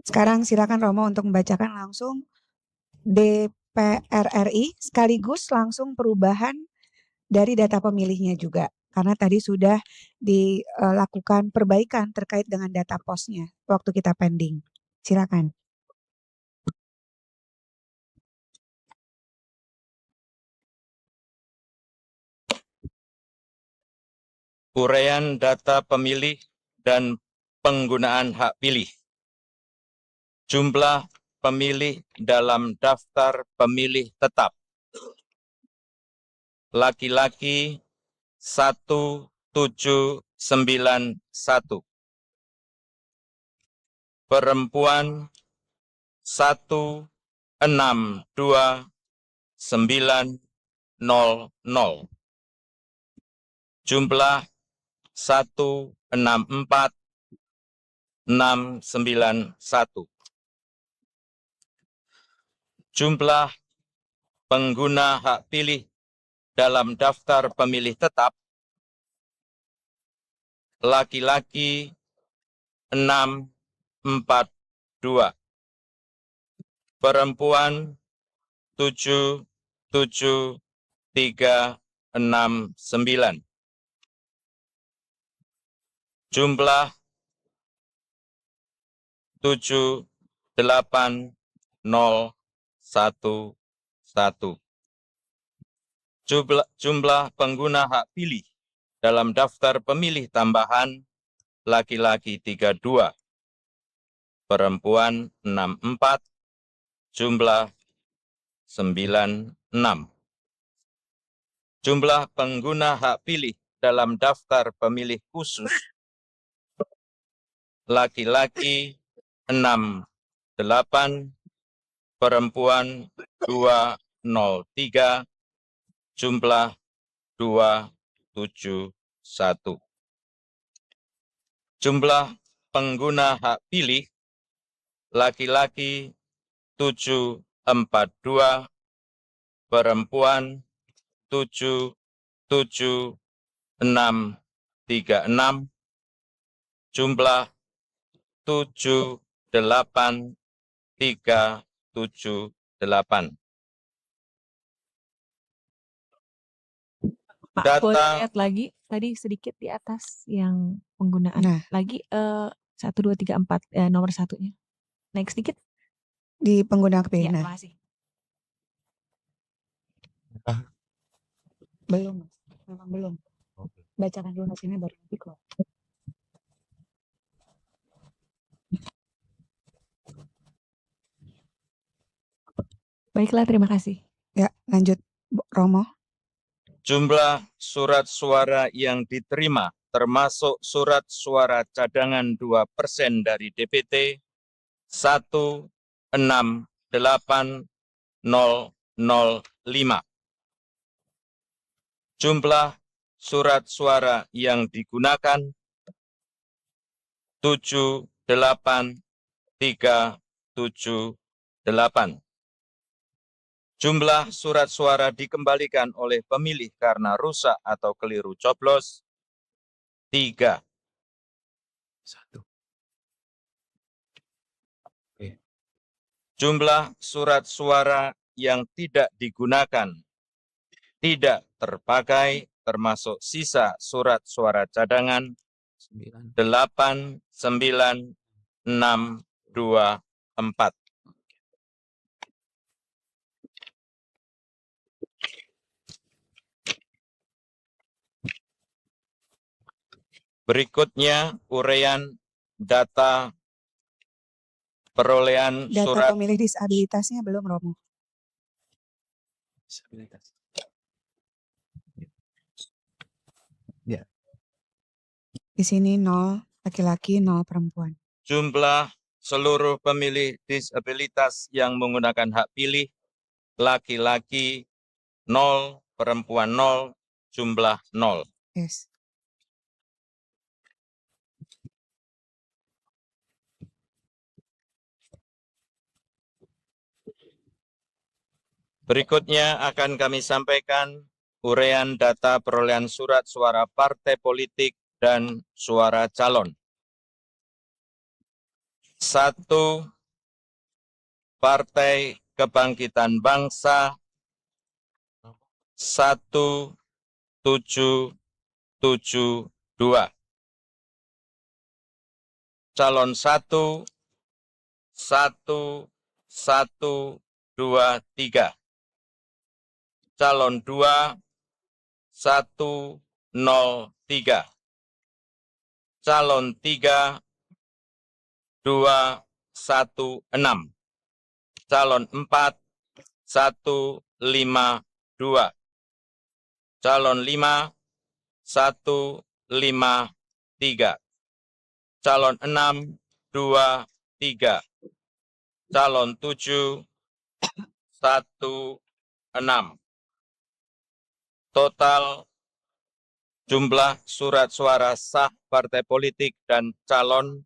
Sekarang silakan Romo untuk membacakan langsung DPR RI sekaligus langsung perubahan dari data pemilihnya juga. Karena tadi sudah dilakukan perbaikan terkait dengan data posnya waktu kita pending. Silakan. Uraian data pemilih dan penggunaan hak pilih. Jumlah pemilih dalam daftar pemilih tetap. Laki-laki 1791. Perempuan 162900. Jumlah 164691. Jumlah pengguna hak pilih dalam daftar pemilih tetap laki-laki 642, perempuan 77369. Jumlah 78011. Jumlah pengguna hak pilih dalam daftar pemilih tambahan laki-laki 32, perempuan 64, jumlah 96. Jumlah pengguna hak pilih dalam daftar pemilih khusus laki-laki 68, perempuan 203, jumlah 271. Jumlah pengguna hak pilih laki-laki 742, perempuan 77636, jumlah 78378. Pak, boleh lihat lagi tadi sedikit di atas yang penggunaan lagi 1, 2, 3, 4 nomor satunya. Naik sedikit di pengguna hak pilih. Ya, makasih. Belum, memang belum. Bacakan dulu hasilnya baru nanti keluar. Baiklah, terima kasih. Ya, lanjut Romo. Jumlah surat suara yang diterima termasuk surat suara cadangan 2% dari DPT 168005. Jumlah surat suara yang digunakan 78378. Jumlah surat suara dikembalikan oleh pemilih karena rusak atau keliru coblos 3. Jumlah surat suara yang tidak digunakan tidak terpakai termasuk sisa surat suara cadangan 89624. Berikutnya uraian data perolehan surat pemilih disabilitasnya belum Romo. Disabilitas. Ya. Di sini 0 laki-laki 0 perempuan. Jumlah seluruh pemilih disabilitas yang menggunakan hak pilih laki-laki 0, perempuan 0, jumlah 0. Yes. Berikutnya akan kami sampaikan uraian data perolehan surat suara partai politik dan suara calon. 1, Partai Kebangkitan Bangsa 1772. Calon 1, 1, 1, 2, 3. Calon 2, 1, 0, 3. Calon 3, 2, 1, 6. Calon 4, 1, 5, 2. Calon 5, 1, 5, 3. Calon 6, 2, 3. Calon 7, 1, 6. Total jumlah surat suara sah partai politik dan calon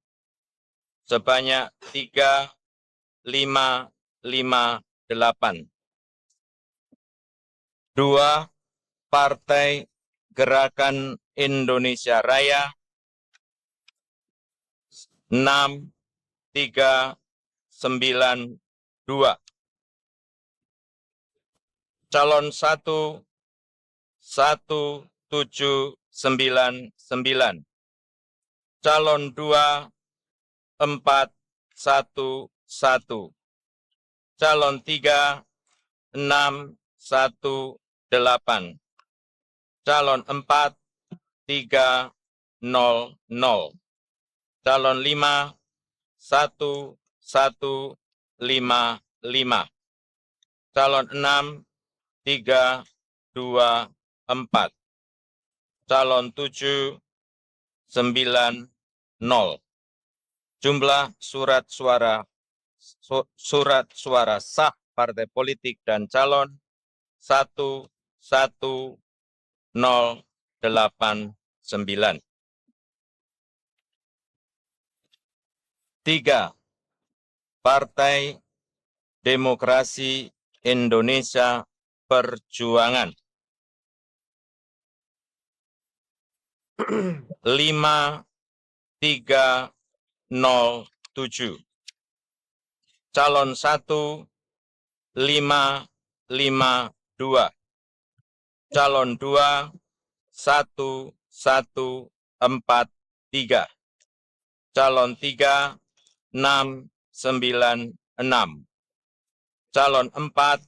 sebanyak 3.558. 2. Partai Gerakan Indonesia Raya 6.392. Calon 1, 1.799. Calon 2, 4.11. Calon 3, 6.18. Calon 4, 3.00. Calon 5, 1.155. Calon 6, 3.24. Calon 7, 9.0. Jumlah surat suara sah partai politik dan calon 1.1089. 3. Partai Demokrasi Indonesia Perjuangan 5.307. Calon 1, 5.52. Calon 2, 1.143. Calon 3, 6.96. Calon 4,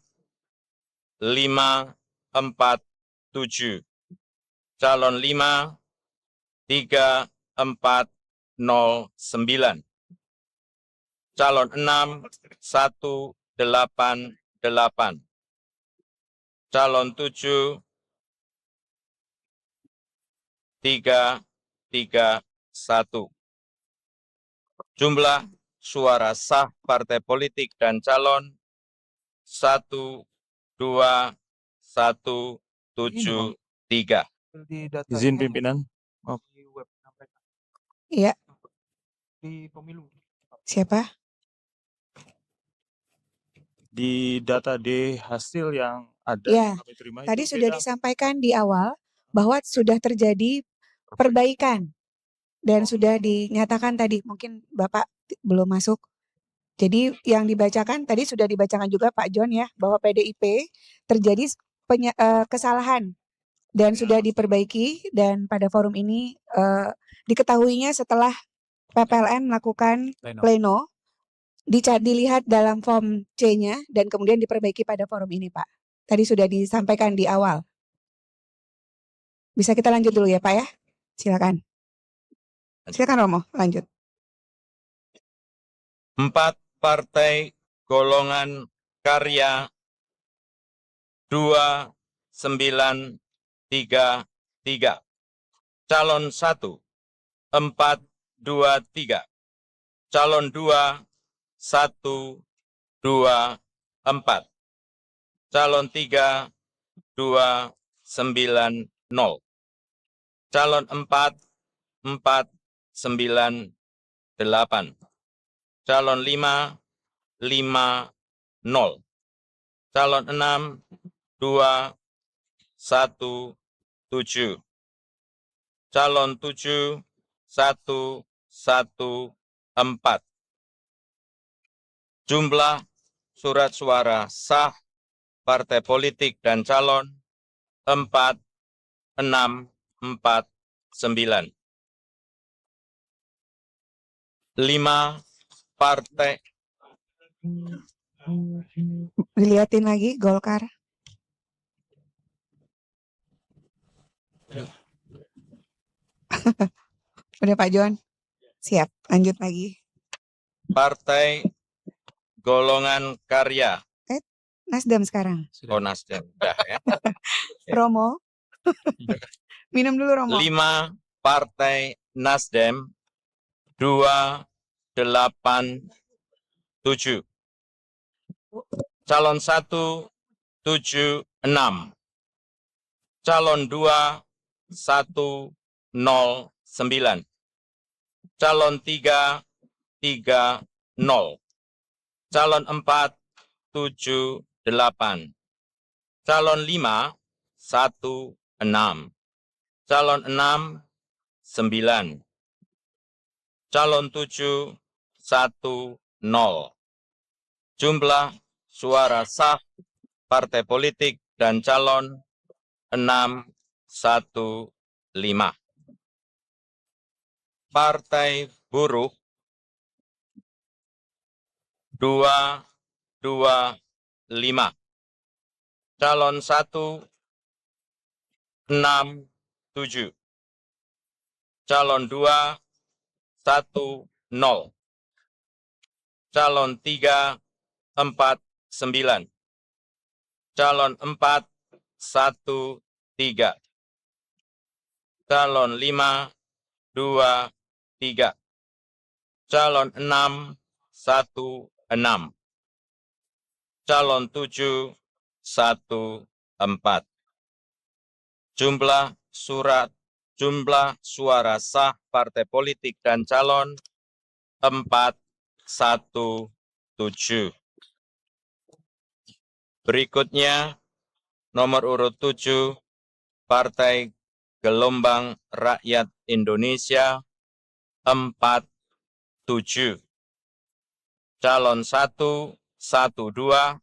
5.47. Calon 5, 3.409. Calon 6, 1.88. Calon 7, 331. Jumlah suara sah partai politik dan calon 1.2.1.7.3. Izin pimpinan. Iya. Di pemilu. Siapa? Di data D hasil yang ada Ya, kami terima tadi itu sudah beda. disampaikan di awal bahwa sudah terjadi perbaikan dan sudah dinyatakan tadi, mungkin Bapak belum masuk. Jadi yang dibacakan tadi sudah dibacakan juga Pak John ya, bahwa PDIP terjadi kesalahan dan sudah diperbaiki, dan pada forum ini diketahuinya setelah PPLN melakukan pleno, dilihat dalam form C-nya dan kemudian diperbaiki pada forum ini Pak. Tadi sudah disampaikan di awal. Bisa kita lanjut dulu ya Pak ya? Silakan. Silakan Romo, lanjut. 4. Partai Golongan Karya 2933. Calon 1, 423. Calon 2, 124. Calon 3, 290. Calon 4, 498. Calon 5, 50. Calon 6, 217. Calon 7, 114. Jumlah surat suara sah partai politik dan calon 4649. 5 partai. Dilihatin lagi Golkar. Udah Pak John? Siap, lanjut lagi. Partai Golongan Karya. Nasdem sekarang. Oh, Nasdem. Udah ya. Romo. Minum dulu Romo. 5 partai Nasdem 287. Calon 1 76. Calon 2 109. Calon 3 30. Calon 4 78. Calon 5 16. Calon 6 9. Calon 7 10. Jumlah suara sah partai politik dan calon 615. Partai Buruh 225. Calon 1 67. Calon 2 10. Calon 3 49. Calon 4 13. Calon 5 23. Calon 6 16. Calon 7 14. Jumlah suara sah partai politik dan calon 417. Berikutnya nomor urut 7 Partai Gelombang Rakyat Indonesia 47. Calon 1 12.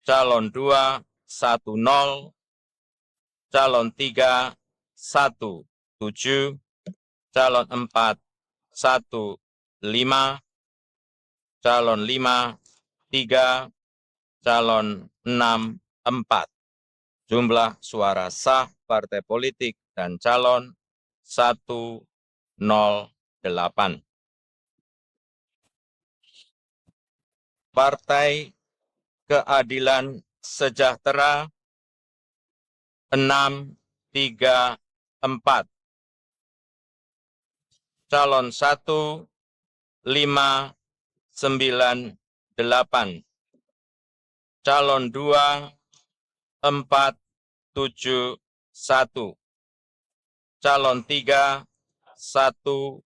Calon 2 10. Calon 3 17. Calon 4 15. Calon 5 3. Calon 6 4. Jumlah suara sah partai politik dan calon 108. Partai Keadilan Sejahtera 634. Calon 1 598. Calon 2 471. Calon 3 105.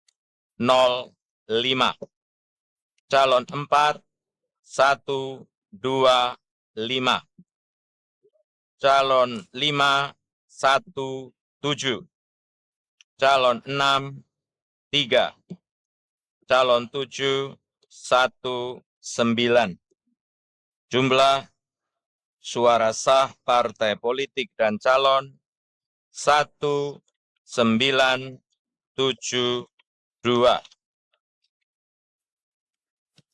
Calon 4 125. Calon 5 17. Calon 6 3. Calon 7 19. Jumlah suara sah partai politik dan calon 1972.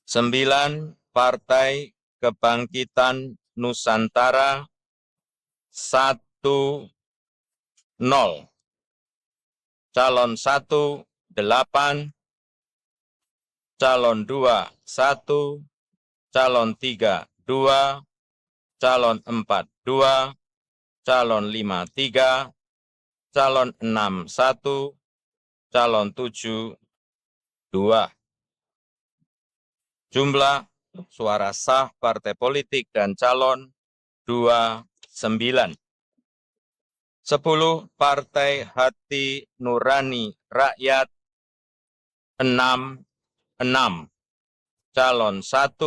9 Partai Kebangkitan Nusantara 10. Calon 1 8. Calon 2 1. Calon 3 2. Calon 4 2. Calon 5 3. Calon 6 1. Calon 7 2. Jumlah suara sah partai politik dan calon 29. 10 Partai Hati Nurani Rakyat 66. Calon 1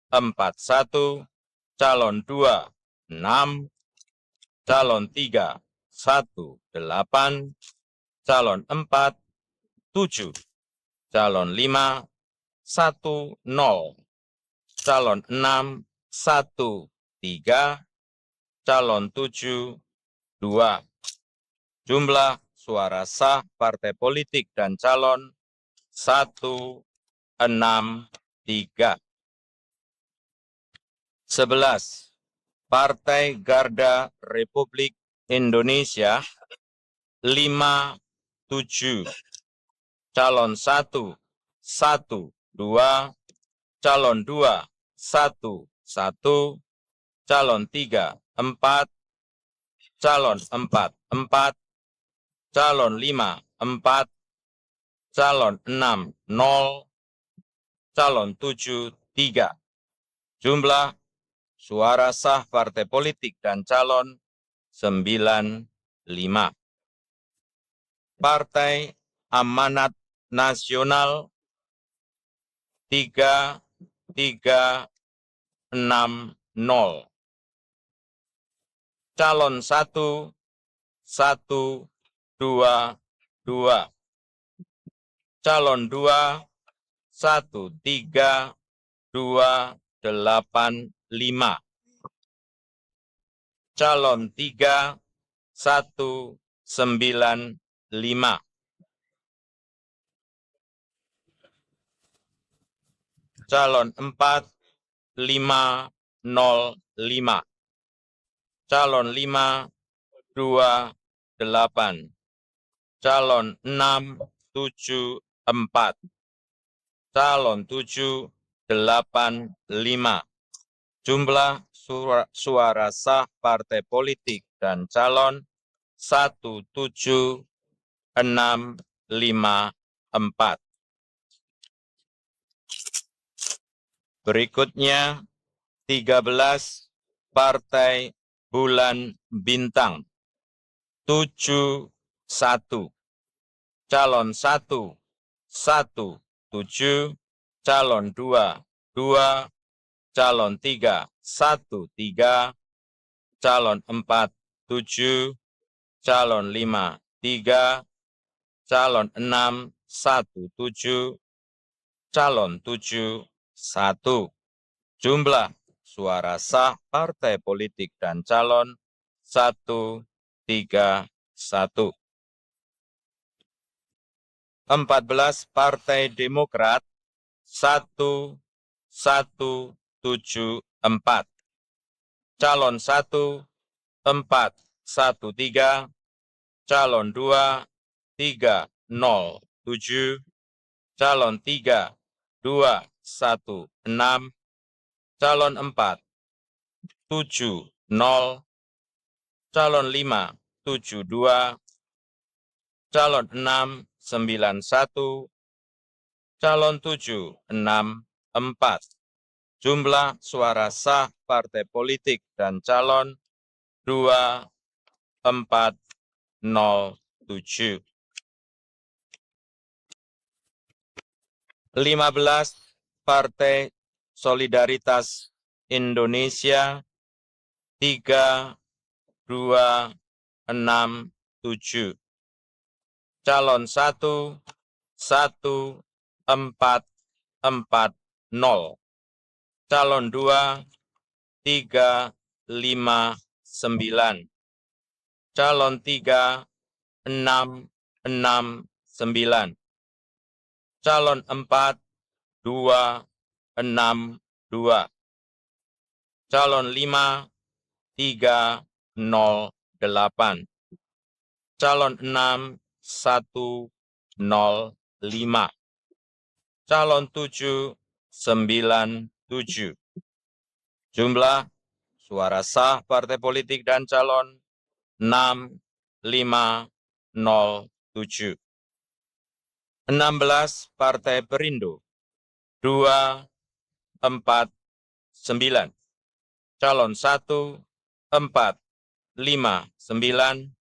41. Calon 2 6. Calon 3 18. Calon 4 7. Calon 5 10. calon 6, 1, 3, calon 7, 2. Jumlah suara sah partai politik dan calon 1, 6, 3. 11. Partai Garda Republik Indonesia 5, 7. Calon 1, 1, 2. Calon 2, 1, 1. Calon 3, 4. Calon 4, 4. Calon 5, 4. Calon 6, 0. Calon 7, 3. Jumlah suara sah partai politik dan calon 95. Partai Amanat Nasional 3, 3, 6, 0. Calon 1, 1, 2, 2. Calon 2, 1, 3, 2, 8, 5. Calon 3, 1, 9, 5. Calon 4, 5, 0, 5. Calon 5, 2, 8. Calon 6, 7, 4. Calon 7, 8, 5. Jumlah suara sah partai politik dan calon 1, 7, 6, 5, 4. Berikutnya 13 partai bulan bintang 7, 1. Calon 1, 1, 7. Calon 2, 2. Calon 3, 1, 3. Calon 4, 7. Calon 5, 3. Calon 6, 1, 7. Calon 7, 1. Jumlah suara sah partai politik dan calon 1, 3, 1. 14 partai Demokrat 1, 1, 7, 4. Calon 1, 4, 1, 3. Calon 2, 3, 0, 7. Calon 3, 2, 1, 6. Calon 4, 7, 0. Calon 5, 7, 2. Calon 6, 9, 1. Calon 7, 6, 4. Jumlah suara sah partai politik dan calon 2, 4, 0, 7. 15 Partai Solidaritas Indonesia 3, 2, 6, 7. Calon 1, 1, 4, 4, 0. Calon 2, 3, 5, 9. Calon 3, 6, 6, 9. Calon 4, 2, 6, 2. Calon 5, 3, 0, 8. Calon 6, 1, 0, 5. Calon 7, 9, 7. Jumlah suara sah partai politik dan calon 6, 5, 0, 7. 16 Partai Perindo 2, 4, 9. Calon 1, 4, 5, 9.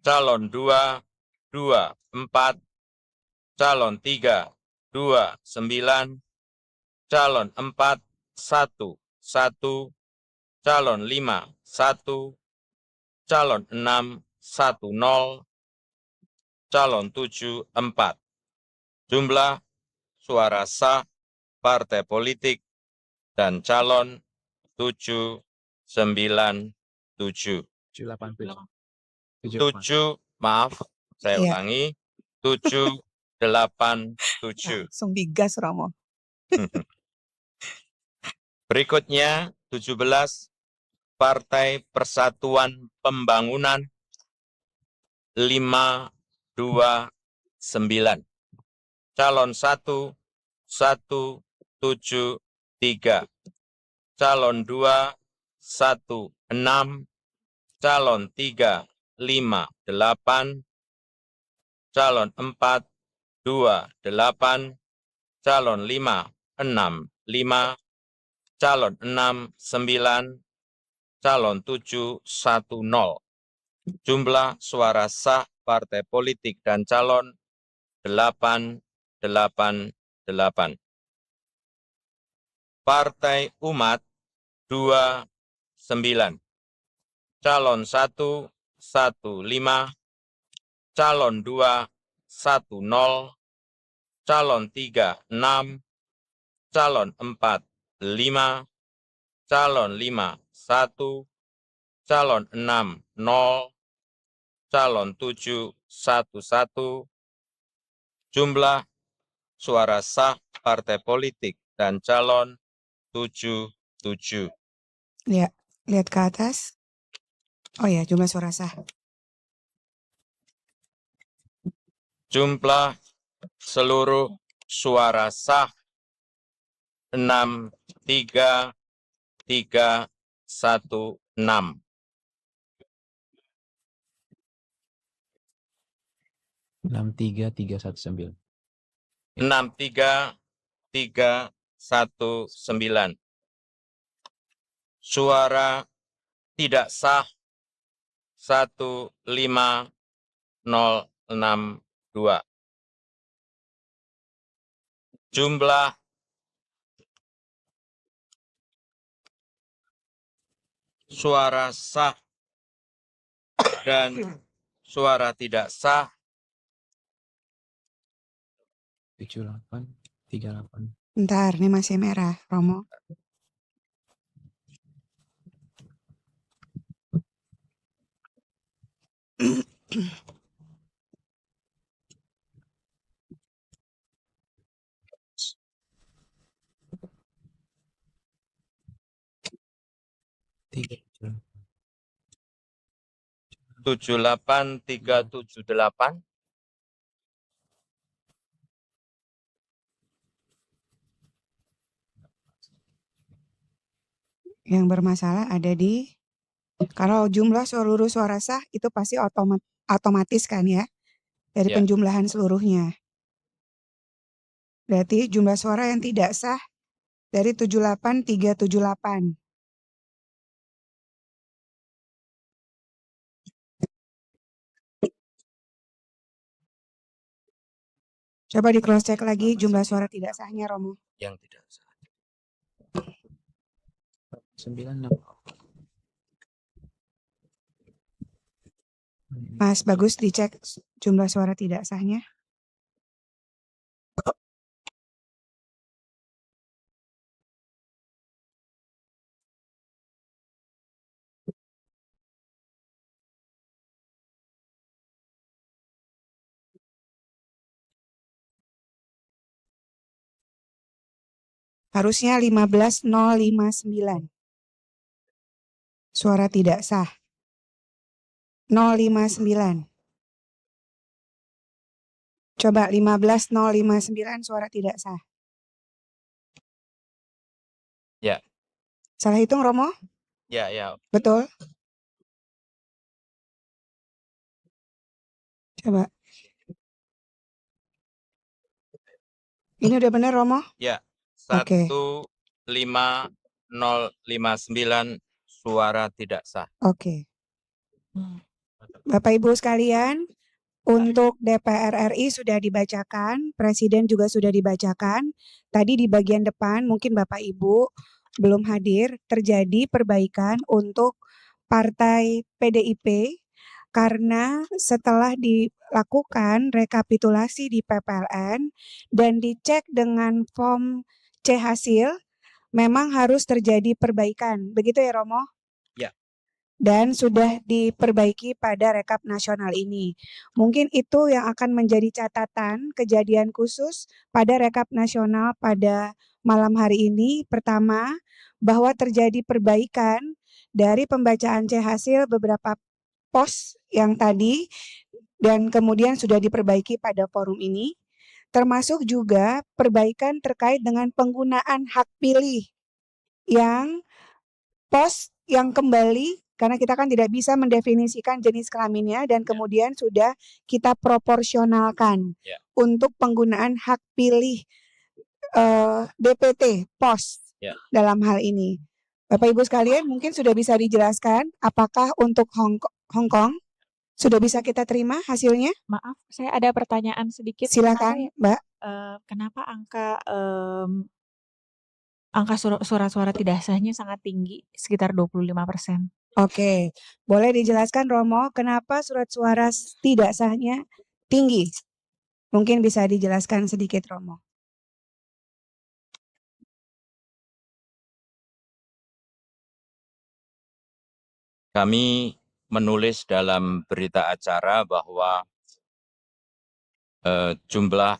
Calon 2, 2, 4. Calon 3, 2, 9. Calon 4, 1, 1. Calon 5, 1. Calon 6, 1, 0. Calon 7, 4. Jumlah suara sah partai politik dan calon 797. 7, maaf, saya Iya. ulangi, 787. Langsung digas Romo. Berikutnya 17, Partai Persatuan Pembangunan 529. Calon 1, 173. Calon 2, 16. Calon 3, 58. Calon 4, 28. Calon 5, 65. Calon 6, 9. Calon 7, 10. Jumlah suara sah partai politik dan calon 888. Partai Umat 29. Calon 1, 15. Calon 2, 10. Calon 3, 6. Calon 4, 5. Calon 5, 1. Calon 6, 0. Calon 7, 11. Jumlah suara sah partai politik dan calon 77. Ya, lihat ke atas. Oh ya, jumlah suara sah. Jumlah seluruh suara sah 63316. 63319. 63319. Suara tidak sah 15062. Jumlah suara sah dan suara tidak sah 7838. Bentar, ini masih merah, Romo. Tiga. 78378. Yang bermasalah ada di, kalau jumlah seluruh suara sah itu pasti otomatis kan ya, dari Ya. penjumlahan seluruhnya. Berarti jumlah suara yang tidak sah dari 78378. Coba di cross check lagi jumlah suara tidak sahnya, Romo. Yang tidak sah. 96. Mas, bagus dicek jumlah suara tidak sahnya. Harusnya 15059. Suara tidak sah. 059. Coba 15059 suara tidak sah. Ya. Salah hitung, Romo? Ya, ya. Betul? Coba. Ini udah benar, Romo? Ya. Oke. 15059 suara tidak sah. Oke. Bapak Ibu sekalian, untuk DPR RI sudah dibacakan, Presiden juga sudah dibacakan. Tadi di bagian depan mungkin Bapak Ibu belum hadir, terjadi perbaikan untuk Partai PDIP karena setelah dilakukan rekapitulasi di PPLN dan dicek dengan form C hasil, memang harus terjadi perbaikan. Begitu ya Romo? Ya. Dan sudah diperbaiki pada rekap nasional ini. Mungkin itu yang akan menjadi catatan kejadian khusus pada rekap nasional pada malam hari ini. Pertama, bahwa terjadi perbaikan dari pembacaan C hasil beberapa pos yang tadi dan kemudian sudah diperbaiki pada forum ini. Termasuk juga perbaikan terkait dengan penggunaan hak pilih yang pos yang kembali, karena kita kan tidak bisa mendefinisikan jenis kelaminnya dan kemudian sudah kita proporsionalkan untuk penggunaan hak pilih DPT pos dalam hal ini. Bapak Ibu sekalian mungkin sudah bisa dijelaskan apakah untuk Hong Kong sudah bisa kita terima hasilnya? Maaf, saya ada pertanyaan sedikit. Silakan, Mbak. Kenapa angka surat-suara tidak sahnya sangat tinggi, sekitar 25%? Oke, boleh dijelaskan Romo, kenapa surat suara tidak sahnya tinggi? Mungkin bisa dijelaskan sedikit Romo. Kami menulis dalam berita acara bahwa jumlah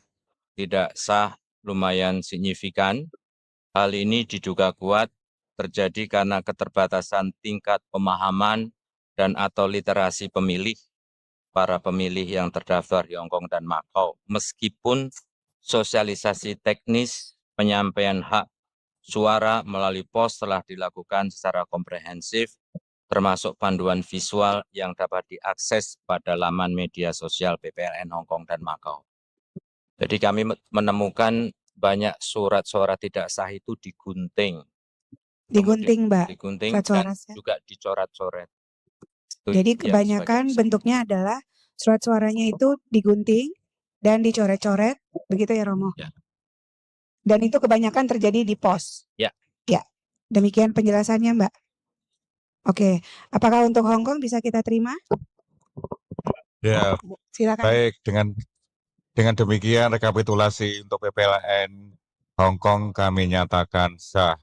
tidak sah lumayan signifikan. Hal ini diduga kuat terjadi karena keterbatasan tingkat pemahaman dan atau literasi pemilih para pemilih yang terdaftar di Hong Kong dan Macau. Meskipun sosialisasi teknis penyampaian hak suara melalui pos telah dilakukan secara komprehensif, termasuk panduan visual yang dapat diakses pada laman media sosial PPLN Hong Kong dan Macau. Jadi kami menemukan banyak surat suara tidak sah itu digunting. Digunting, Mbak. Digunting surat dan juga dicoret-coret. Jadi kebanyakan bentuknya adalah surat suaranya itu digunting dan dicoret-coret, begitu ya Romo? Ya. Dan itu kebanyakan terjadi di pos. Ya. Ya. Demikian penjelasannya, Mbak. Oke, apakah untuk Hong Kong bisa kita terima? Ya, silakan. Baik, dengan demikian rekapitulasi untuk PPLN Hong Kong kami nyatakan sah.